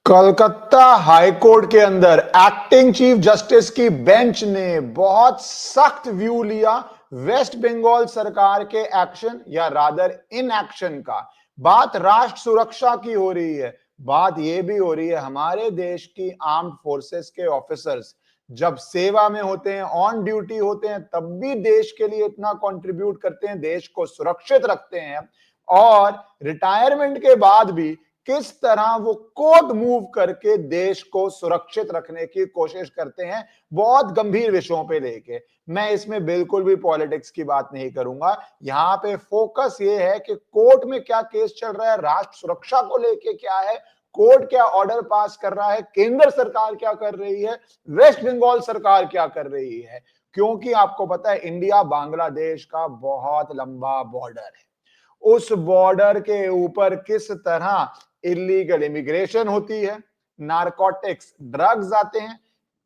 Calcutta high court के अंदर acting chief justice की बेंच ने बहुत सख्त व्यू लिया वेस्ट बंगाल सरकार के एक्शन या रादर इन एक्शन का। बात राष्ट्र सुरक्षा की हो रही है, बात यह भी हो रही है हमारे देश की आर्म्ड फोर्सेस के ऑफिसर्स जब सेवा में होते हैं, ऑन ड्यूटी होते हैं, तब भी देश के लिए इतना कंट्रीब्यूट करते हैं, देश को सुरक्षित रखते हैं और रिटायरमेंट के बाद भी किस तरह वो कोर्ट मूव करके देश को सुरक्षित रखने की कोशिश करते हैं, बहुत गंभीर विषयों पे लेके। मैं इसमें बिल्कुल भी पॉलिटिक्स की बात नहीं करूंगा। यहां पे फोकस ये है कि कोर्ट में क्या केस चल रहा है, राष्ट्र सुरक्षा को लेके क्या है, कोर्ट क्या ऑर्डर पास कर रहा है, केंद्र सरकार क्या कर रही है, वेस्ट बंगाल सरकार क्या कर रही है। क्योंकि आपको पता है इंडिया बांग्लादेश का बहुत लंबा बॉर्डर है, उस बॉर्डर के ऊपर किस तरह इलीगल इमिग्रेशन होती है, नारकोटिक्स ड्रग्स आते हैं,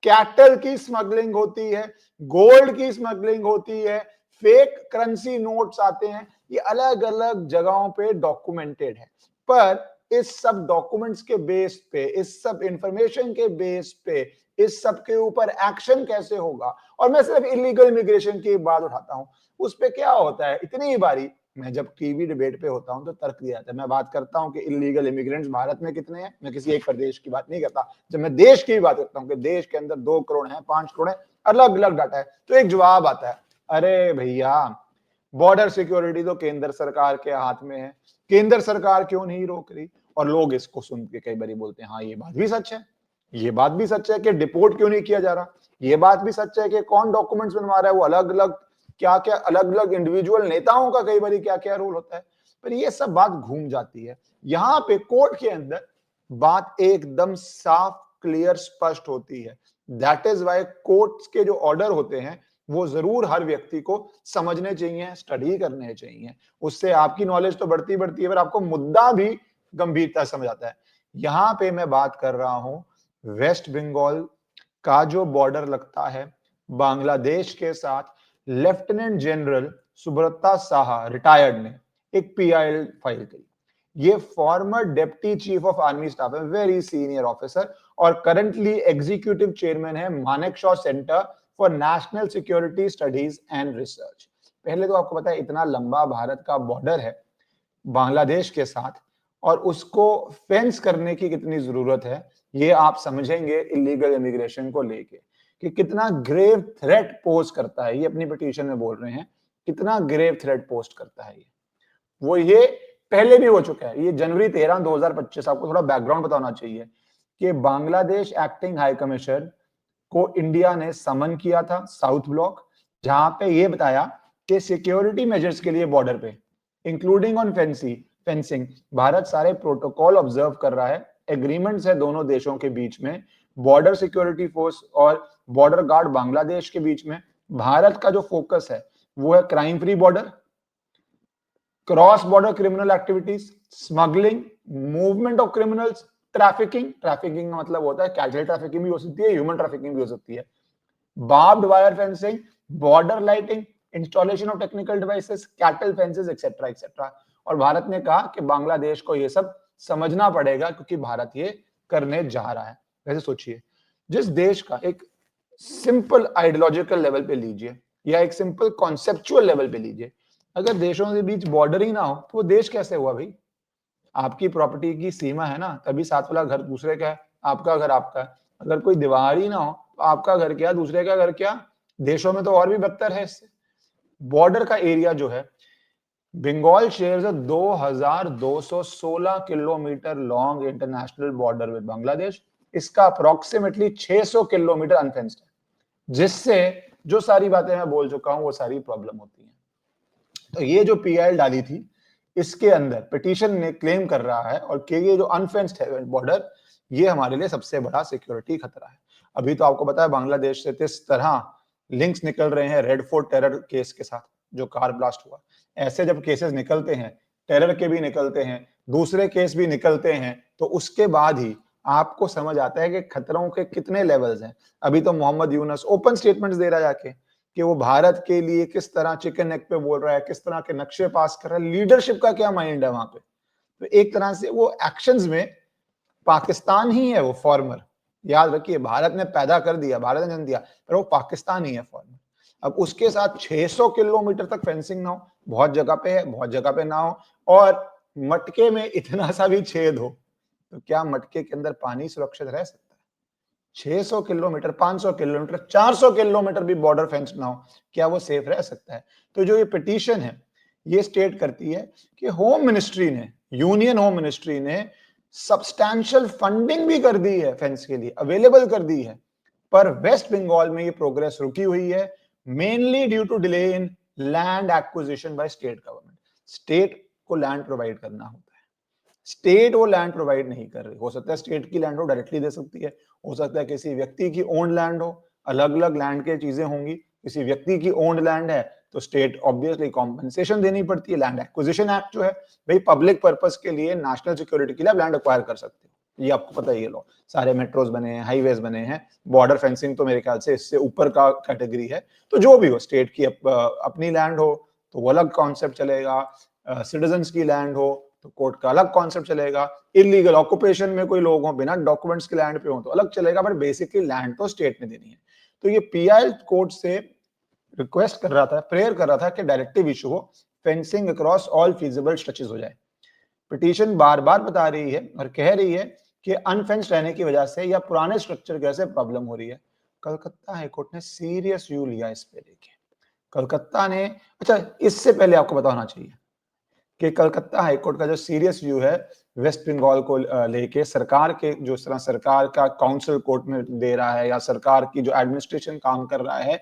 कैटल की स्मगलिंग होती है, गोल्ड की स्मगलिंग होती है, फेक करेंसी नोट्स आते हैं, ये अलग अलग जगहों पे डॉक्यूमेंटेड है। पर इस सब डॉक्यूमेंट्स के बेस पे, इस सब इंफॉर्मेशन के बेस पे, इस सब के ऊपर एक्शन कैसे होगा। और मैं सिर्फ इलीगल इमिग्रेशन की बात उठाता हूं, उस पे क्या होता है, इतनी बारी मैं जब टीवी डिबेट पे होता हूं तो तर्क दिया जाता है, मैं बात करता हूं कि इलीगल इमिग्रेंट्स भारत में कितने हैं, मैं किसी एक प्रदेश की बात नहीं करता, जब मैं देश की बात करता हूं कि देश के अंदर 2 करोड़ है, 5 करोड़ है, अलग अलग डाटा है, तो एक जवाब आता है, अरे भैया बॉर्डर सिक्योरिटी तो केंद्र सरकार के हाथ में है, केंद्र सरकार क्यों नहीं रोक रही। और लोग इसको सुन के कई बार बोलते हैं हाँ ये बात भी सच है, ये बात भी सच है कि डिपोर्ट क्यों नहीं किया जा रहा, ये बात भी सच है कि कौन डॉक्यूमेंट्स बनवा रहा है, वो अलग अलग क्या क्या अलग अलग इंडिविजुअल नेताओं का कई बार क्या क्या रोल होता है। पर ये सब बात घूम जाती है। यहां पे कोर्ट के अंदर बात एकदम साफ क्लियर स्पष्ट होती है। दैट इज वाई कोर्ट्स के जो ऑर्डर होते हैं वो जरूर हर व्यक्ति को समझने चाहिए, स्टडी करने चाहिए, उससे आपकी नॉलेज तो बढ़ती बढ़ती है, पर आपको मुद्दा भी गंभीरता समझ आता है। यहां पे मैं बात कर रहा हूं वेस्ट बंगाल का जो बॉर्डर लगता है बांग्लादेश के साथ, lieutenant general Subrata Saha retired ने एक पीआईएल फाइल की। ये farmer deputy chief of army staff है, वेरी सीनियर ऑफिसर, और करंटली एग्जीक्यूटिव चेयरमैन है Manekshaw centre for national security studies and research. पहले तो आपको पता है इतना लंबा भारत का बॉर्डर है बांग्लादेश के साथ, और उसको फेंस करने की कितनी जरूरत है ये आप समझेंगे इलीगल इमिग्रेशन को लेके, कि कितना ग्रेव थ्रेट पोस्ट करता है। ये अपनी पिटीशन में बोल रहे हैं कितना ग्रेव थ्रेट पोस्ट करता है। ये पहले भी हो चुका है, ये जनवरी 13 2025, आपको थोड़ा बैकग्राउंड बताना चाहिए कि बांग्लादेश एक्टिंग हाई कमिश्नर को इंडिया ने समन किया था साउथ ब्लॉक, जहां पे ये बताया कि सिक्योरिटी मेजर्स के लिए बॉर्डर पे इंक्लूडिंग ऑन फेंसिंग भारत सारे प्रोटोकॉल ऑब्जर्व कर रहा है, एग्रीमेंट्स है दोनों देशों के बीच में, बॉर्डर सिक्योरिटी फोर्स और बॉर्डर गार्ड बांग्लादेश के बीच में। भारत का जो फोकस है वो है crime free border, cross border criminal activities, smuggling, movement of criminals, trafficking का मतलब होता है कैजुअल ट्रैफिकिंग भी हो सकती है, ह्यूमन ट्रैफिकिंग भी हो सकती है, barbed wire fencing, border lighting, installation of technical devices, cattle fences etcetera etcetera. और भारत ने कहा कि बांग्लादेश को ये सब समझना पड़ेगा क्योंकि भारत ये करने जा रहा है। वैसे सोचिए, जिस देश का एक सिंपल आइडियोलॉजिकल लेवल पे लीजिए या एक सिंपल कॉन्सेप्चुअल लेवल पे लीजिए, अगर देशों के बीच बॉर्डर ही ना हो तो वो देश कैसे हुआ भाई। आपकी प्रॉपर्टी की सीमा है ना, तभी साथ वाला घर दूसरे का है, आपका घर आपका है। अगर कोई दीवार ही ना हो तो आपका घर क्या, दूसरे का घर क्या। देशों में तो और भी बदतर है इससे। बॉर्डर का एरिया जो है, Bengal shares a 2216 kilometre long international border with Bangladesh. इसका अप्रोक्सीमेटली 600 किलोमीटर अनफेंस्ड है, जिससे जो सारी बातें मैं बोल चुका हूं वो सारी प्रॉब्लम होती है। तो ये जो पीआईएल डाली थी, इसके अंदर पिटीशन ने क्लेम कर रहा है और कि ये जो अनफेंस्ड है बॉर्डर, ये हमारे लिए सबसे बड़ा सिक्योरिटी खतरा है। अभी तो आपको पता है बांग्लादेश से किस तरह लिंक्स निकल रहे हैं रेड फोर्ट टेरर केस के साथ, जो कार ब्लास्ट हुआ। ऐसे जब केसेस निकलते हैं, टेरर के भी निकलते हैं, दूसरे केस भी निकलते हैं, तो उसके बाद ही आपको समझ आता है कि खतरों के कितने लेवल्स हैं। अभी तो मोहम्मद यूनस ओपन स्टेटमेंट्स दे रहा है जाके कि वो भारत के लिए किस तरह चिकन नेक पे बोल रहा है, किस तरह के नक्शे पास कर रहा है, लीडरशिप का क्या माइंड है वहां पे। तो एक तरह से वो एक्शंस में पाकिस्तान ही है वो फॉर्मर, याद रखिए, भारत ने पैदा कर दिया, भारत ने जन्म दिया, पर वो पाकिस्तान ही है फॉर्मर। अब उसके साथ 600 किलोमीटर तक फेंसिंग ना हो, बहुत जगह पे है, बहुत जगह पे ना हो, और मटके में इतना सा भी छेद हो, तो क्या मटके के अंदर पानी सुरक्षित रह सकता है? 600 किलोमीटर, 500 किलोमीटर, 400 किलोमीटर भी बॉर्डर फेंस ना हो, क्या वो सेफ रह सकता है? तो जो ये पिटीशन है, ये स्टेट करती है कि होम मिनिस्ट्री ने, यूनियन होम मिनिस्ट्री ने सब्सटैंशियल फंडिंग भी कर दी है फेंस के लिए, अवेलेबल कर दी है, पर वेस्ट बंगाल में ये प्रोग्रेस रुकी हुई है, mainly due to delay in land acquisition by state government. State को लैंड प्रोवाइड करना होता है, स्टेट वो लैंड प्रोवाइड नहीं कर रही। हो सकता है स्टेट की लैंड हो डायरेक्टली दे सकती है, हो सकता है किसी व्यक्ति की ओन्ड लैंड हो, अलग अलग लैंड के चीजें होंगी। किसी व्यक्ति की ओन्ड लैंड है तो स्टेट ऑब्वियसली कॉम्पनसेशन देनी पड़ती है। लैंड एक्विजिशन एक्ट जो है भाई पब्लिक पर्पस के लिए, नेशनल सिक्योरिटी के लिए आप लैंड एक्वायर कर सकते हो, ये आपको पता ही है। लो सारे मेट्रोज बने हैं, हाईवेज बने हैं, बॉर्डर फेंसिंग तो मेरे ख्याल से इससे ऊपर का कैटेगरी है। तो जो भी हो, स्टेट की अपनी लैंड हो तो वो अलग कॉन्सेप्ट चलेगा, सिटीजन्स की लैंड हो तो कोर्ट का अलग कॉन्सेप्ट चलेगा, इलीगल ऑक्यूपेशन में कोई लोग हो, बिना डॉक्यूमेंट्स के लैंड पे हो तो अलग चलेगा, बट बेसिकली लैंड तो स्टेट ने देनी है। तो ये पीआईएल कोर्ट से रिक्वेस्ट कर रहा था, प्रेयर कर रहा था कि डायरेक्टिव इशू हो, fencing across all feasible stretches हो जाए। पिटीशन बार बार बता रही है और कह रही है कि अनफेंस्ड रहने की वजह से या पुराने स्ट्रक्चर की वजह से प्रॉब्लम हो रही है। कलकत्ता हाईकोर्ट ने सीरियस व्यू लिया इस पे लेके। कलकत्ता ने, अच्छा इससे पहले आपको बताना चाहिए कि कलकत्ता हाईकोर्ट का जो सीरियस व्यू है वेस्ट बंगाल को लेके, सरकार के जो तरह सरकार का काउंसिल कोर्ट में दे रहा है या सरकार की जो एडमिनिस्ट्रेशन काम कर रहा है,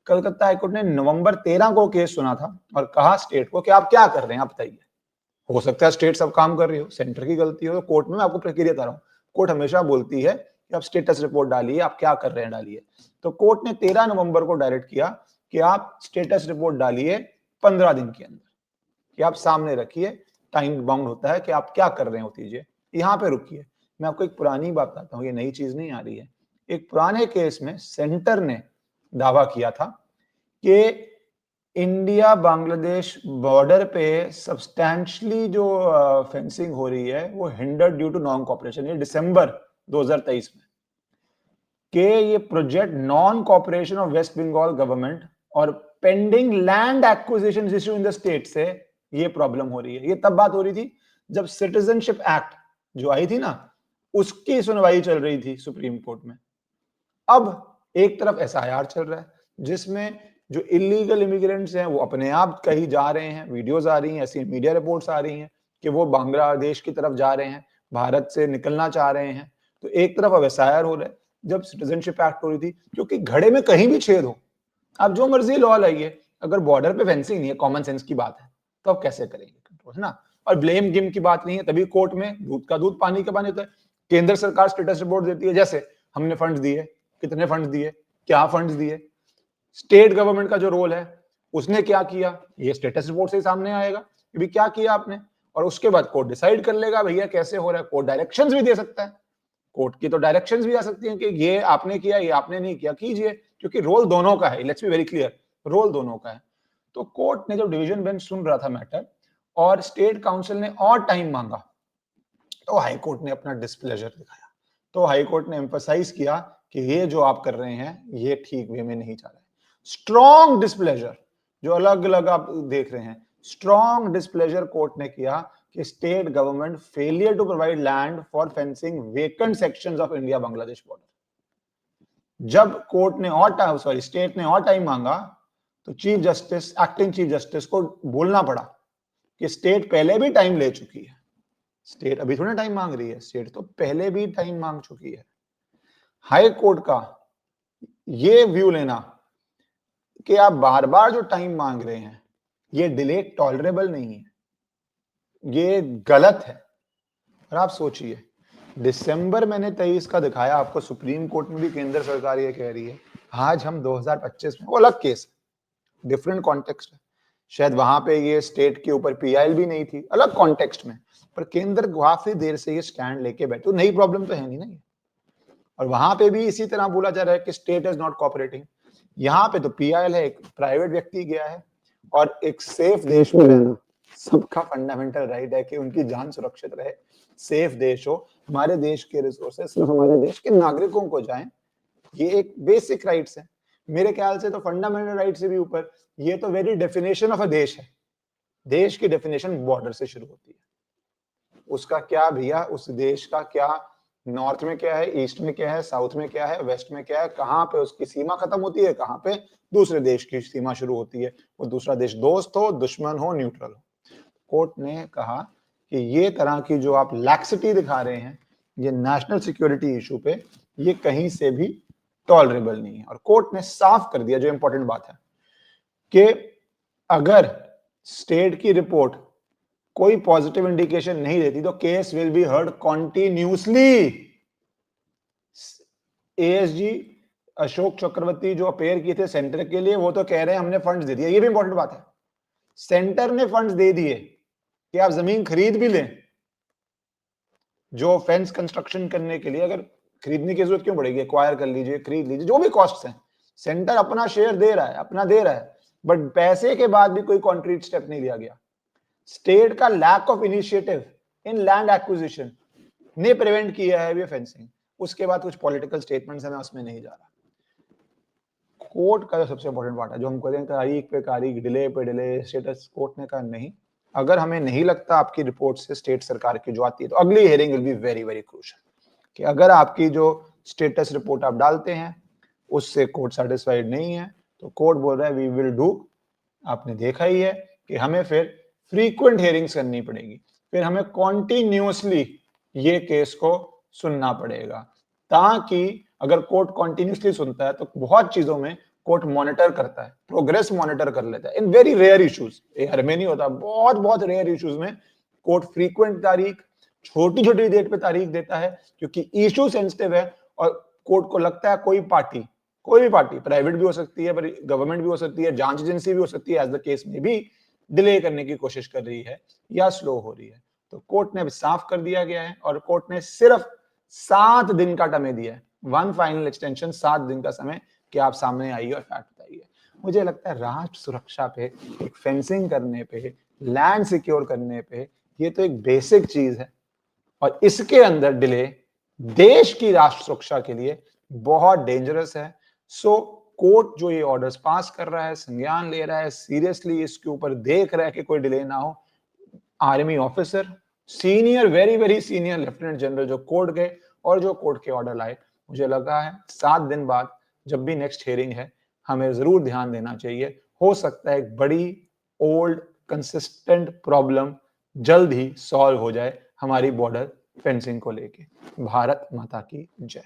कलकत्ता हाईकोर्ट ने नवंबर 13 को केस सुना था और कहा स्टेट को कि आप क्या कर रहे हैं, आप बताइए। हो सकता है स्टेट सब काम कर रही हो, सेंटर की गलती हो, तो कोर्ट में मैं आपको प्रक्रिया बता रहा हूँ। कोर्ट हमेशा बोलती है कि आप स्टेटस रिपोर्ट डालिए, आप क्या कर रहे हैं डालिए। तो कोर्ट ने 13 नवंबर को डायरेक्ट किया कि आप स्टेटस रिपोर्ट डालिए 15 दिन के अंदर, कि आप सामने रखिए, टाइम बाउंड होता है कि आप क्या कर रहे हो दीजिए, यहाँ पे रुकिए। मैं आपको एक पुरानी बात बताता हूँ, ये नई चीज नहीं आ रही है। एक पुराने केस में सेंटर ने दावा किया था कि इंडिया बांग्लादेश बॉर्डर पे सब्सटैंशली जो फेंसिंग हो रही है वो hindered due to non cooperation. ये दिसंबर 2023 में कि ये project non cooperation of West Bengal government और pending land acquisition issue in the state से ये प्रॉब्लम हो रही है। ये तब बात हो रही थी जब सिटीजनशिप एक्ट जो आई थी ना, उसकी सुनवाई चल रही थी सुप्रीम कोर्ट में। अब एक तरफ एसआईआर चल रहा है जिसमें जो इलीगल इमिग्रेंट्स हैं वो अपने आप कहीं जा रहे हैं, वीडियोस आ रही हैं, ऐसी मीडिया रिपोर्ट्स आ रही हैं कि वो बांग्लादेश की तरफ जा रहे हैं, भारत से निकलना चाह रहे हैं। तो एक तरफ अब एसआईआर हो रहा है, जब सिटीजनशिप एक्ट हो रही थी, क्योंकि घड़े में कहीं भी छेद हो, आप जो मर्जी लॉ लाइए, अगर बॉर्डर पे फेंसिंग नहीं है, कॉमन सेंस की बात है, तो आप कैसे करेंगे कंट्रोल, है ना। और ब्लेम गेम की बात नहीं है, तभी कोर्ट में दूध का दूध पानी का पानी होता है। केंद्र सरकार स्टेटस रिपोर्ट देती है, जैसे हमने फंड दिए, कितने फंड दिए, क्या फंड दिए। स्टेट गवर्नमेंट का जो रोल है, उसने क्या किया, ये स्टेटस रिपोर्ट से ही सामने आएगा कि भी क्या किया आपने, और उसके बाद कोर्ट डिसाइड कर लेगा भैया कैसे हो रहा है। कोर्ट डायरेक्शंस भी दे सकता है, कोर्ट की तो डायरेक्शंस भी आ सकती हैं कि ये आपने किया, ये आपने नहीं किया, कीजिए, क्योंकि रोल दोनों का है। Let's be very clear, role दोनों का है। तो कोर्ट ने जब डिवीजन बेंच सुन रहा था मैटर और स्टेट काउंसिल ने और टाइम मांगा, तो हाई कोर्ट ने अपना डिस्प्लेजर दिखाया। तो हाई कोर्ट ने एम्फसाइज किया कि ये जो आप कर रहे हैं ये ठीक वे में नहीं जा रहा है। स्ट्रॉन्ग डिस्प्लेजर, जो अलग अलग आप देख रहे हैं, स्ट्रॉन्ग डिस्प्लेजर कोर्ट ने किया कि state government failure to provide land for fencing vacant sections of India Bangladesh border. जब कोर्ट ने और टाइम, सॉरी स्टेट ने और टाइम मांगा, तो chief justice, acting chief justice को बोलना पड़ा कि स्टेट पहले भी टाइम ले चुकी है। स्टेट अभी थोड़ा टाइम मांग रही है, स्टेट तो पहले भी टाइम मांग चुकी है। हाई कोर्ट का ये व्यू लेना कि आप बार बार जो टाइम मांग रहे हैं ये डिले टॉलरेबल नहीं है, ये गलत है। और आप सोचिए, दिसंबर मैंने 23 का दिखाया आपको, सुप्रीम कोर्ट में भी केंद्र सरकार ये कह रही है। आज हम 2025 में, वो अलग केस है, डिफरेंट कॉन्टेक्स्ट है, शायद वहां पे ये स्टेट के ऊपर पीआईएल भी नहीं थी, अलग कॉन्टेक्स्ट में, पर केंद्र काफी देर से ये स्टैंड लेके बैठे, तो नई प्रॉब्लम तो है नहीं ना ये। और वहां पे भी इसी तरह बोला जा रहा है कि स्टेट इज नॉट कोऑपरेटिंग। यहाँ पे तो पीआईएल है, एक प्राइवेट व्यक्ति गया है, और एक सेफ देश में रहना, सबका फंडामेंटल राइट है कि उनकी जान सुरक्षित रहे, सेफ देश हो, हमारे देश के रिसोर्सेस सिर्फ हमारे देश के नागरिकों को जाएं, ये एक बेसिक राइट्स है। मेरे ख्याल से तो फंडामेंटल राइट से भी ऊपर ये तो वेरी डेफिनेशन ऑफ अ देश है। देश की डेफिनेशन बॉर्डर से शुरू होती है। उसका क्या भैया, उस देश का क्या, नॉर्थ में क्या है, ईस्ट में क्या है, साउथ में क्या है, वेस्ट में क्या है, कहाँ पे उसकी सीमा खत्म होती है, कहाँ पे दूसरे देश की सीमा शुरू होती है, वो दूसरा देश दोस्त हो, दुश्मन हो, न्यूट्रल हो। कोर्ट ने कहा कि ये तरह की जो आप लैक्सिटी दिखा रहे हैं ये नेशनल सिक्योरिटी इशू पे, ये कहीं से भी टॉलरेबल नहीं है। और कोर्ट ने साफ कर दिया, जो इंपॉर्टेंट बात है, कि अगर स्टेट की रिपोर्ट कोई पॉजिटिव इंडिकेशन नहीं देती तो case will be heard continuously. ASG Ashok Chakraborty जो अपेयर किए थे सेंटर के लिए, वो तो कह रहे हैं हमने फंड्स दे दिया। ये भी इंपॉर्टेंट बात है, सेंटर ने फंड्स दे दिए कि आप जमीन खरीद भी लें, जो फेंस कंस्ट्रक्शन करने के लिए, अगर खरीदने की जरूरत क्यों पड़ेगी, एक्वायर कर लीजिए, खरीद लीजिए, जो भी कॉस्ट्स हैं, सेंटर अपना शेयर दे रहा है, अपना दे रहा है, बट पैसे के बाद भी कोई कॉन्क्रीट स्टेप नहीं लिया गया। स्टेट का lack of initiative in land acquisition ने प्रिवेंट किया है ये फेंसिंग। उसके बाद कुछ पॉलिटिकल स्टेटमेंट्स हैं, मैं उसमें नहीं जा रहा। कोर्ट का जो सबसे इंपॉर्टेंट पार्ट है, जो हम कहते हैं तारीख पे तारीख, डिले पे डिले, स्टेटस, कोर्ट ने कहा नहीं, अगर हमें नहीं लगता आपकी रिपोर्ट से स्टेट सरकार की जो आती है, तो अगली hearing will be very very crucial, कि अगर आपकी जो स्टेटस रिपोर्ट आप डालते हैं उससे कोर्ट सेटिस्फाइड नहीं है, तो कोर्ट बोल रहा है वी विल डू, आपने देखा ही है कि हमें फिर फ्रीक्वेंट हियरिंग्स करनी पड़ेगी, फिर हमें कॉन्टिन्यूसली ये केस को सुनना पड़ेगा, ताकि अगर कोर्ट कॉन्टिन्यूसली सुनता है तो बहुत चीजों में कोर्ट मॉनिटर करता है, प्रोग्रेस मॉनिटर कर लेता है। इन वेरी रेयर इश्यूज, हर में नहीं होता, बहुत बहुत रेयर इश्यूज में कोर्ट फ्रीक्वेंट तारीख, छोटी छोटी डेट पे तारीख देता है, क्योंकि इशू सेंसिटिव है और कोर्ट को लगता है कोई पार्टी, कोई भी पार्टी, प्राइवेट भी हो सकती है, गवर्नमेंट भी हो सकती है, जांच एजेंसी भी हो सकती है, एज द केस में भी डिले करने की कोशिश कर रही है या स्लो हो रही है, तो कोर्ट ने अब साफ कर दिया गया है। और कोर्ट ने सिर्फ 7 दिन का समय दिया है, वन फाइनल एक्सटेंशन, 7 दिन का समय, कि आप सामने आइए और फैक्ट बताइए। मुझे लगता है राष्ट्र सुरक्षा पे, एक फेंसिंग करने पे, लैंड सिक्योर करने पे, ये तो एक बेसिक चीज है, और इसके अंदर डिले देश की राष्ट्र सुरक्षा के लिए बहुत डेंजरस है। सो कोर्ट जो ये ऑर्डर्स पास कर रहा है, संज्ञान ले रहा है, सीरियसली इसके ऊपर देख रहा है कि कोई डिले ना हो। Army officer, senior, very very senior lieutenant general जो कोर्ट गए और जो कोर्ट के ऑर्डर लाए, मुझे लगा है 7 दिन बाद जब भी नेक्स्ट हियरिंग है, हमें जरूर ध्यान देना चाहिए। हो सकता है एक बड़ी ओल्ड कंसिस्टेंट प्रॉब्लम जल्द ही सॉल्व हो जाए हमारी बॉर्डर फेंसिंग को लेके। भारत माता की जय।